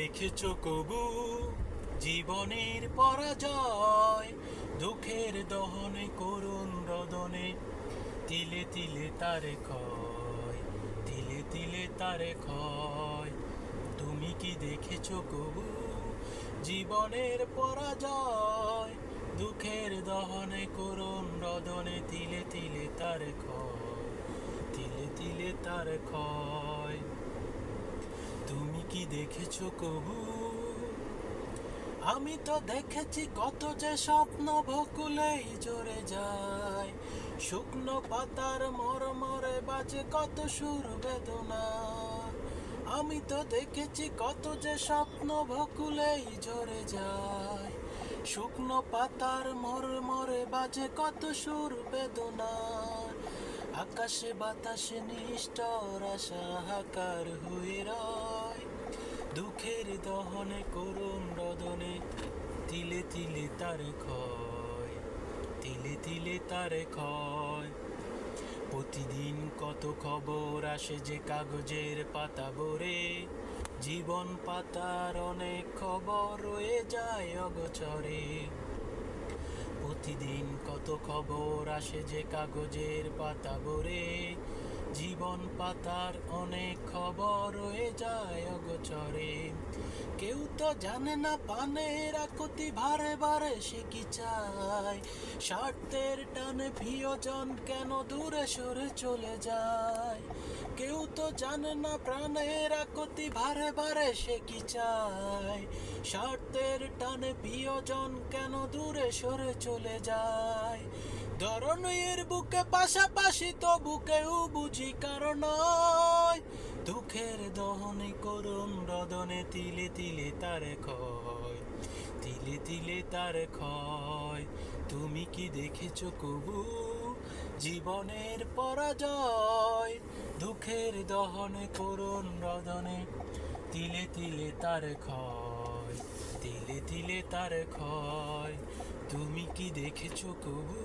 দেখেছো কবু জীবনের পরাজয়? দুঃখের দহনে করুণ রদনে তিলে তিলে তারে ক্ষয়, তিলে তিলে তারে ক্ষয়। তুমি কি দেখেছো কবু জীবনের পরাজয়? দুঃখের দহনে করুণ রদনে তিলে তিলে তারে ক্ষয়, তিলে তিলে তারে ক্ষয়। তুমি কি দেখেছো কবু? আমি তো দেখেছি কত যে স্বপ্ন বকুলেই জোরে যায়, শুকনো পাতার মরমরে বাজে কত সুর বেদনা। আমি তো দেখেছি কত যে স্বপ্ন বকুলেই ঝরে যায়, শুকনো পাতার মরমরে বাজে কত সুর বেদনা। আকাশে বাতাসে নিষ্ঠুর আশা হাহাকার হয়ে রয়, দুঃখের দহনে করুণ রদনে তিলে তিলে তারে ক্ষয়, তিলে তিলে তারে ক্ষয়। প্রতিদিন কত খবর আসে যে কাগজের পাতা ভরে, জীবন পাতার অনেক খবর রয়ে যায় অগোচরে। প্রতিদিন কত খবর আসে যে কাগজের পাতা ভরে, জীবন পাতার অনেক খবর রয়ে যায় অগোচরে। কেউ তো জানে না পানের আকুতি ভারে ভারে সে কি চায়, স্বার্থের টানে প্রিয়জন কেন দূরে সরে চলে যায়। কেউ তো জানে না প্রাণের আকুতি ভারে ভারে সে কি চায়, স্বার্থের টানে প্রিয়জন কেন দূরে সরে চলে যায়। ধরনের বুকে পাশাপাশি তো বুকেও বুঝি কারণ নয়, দুঃখের দহনে করুণ রদনে তিলে তিলে তারে ক্ষয়, তিলে তিলে তারে ক্ষয়। তুমি কি দেখেছো কবু জীবনের পরাজয়? দুঃখের দহনে করুণ রদনে তিলে তিলে তারে ক্ষয়, তিলে তিলে তারে ক্ষয়। তুমি কি দেখেছো কবু?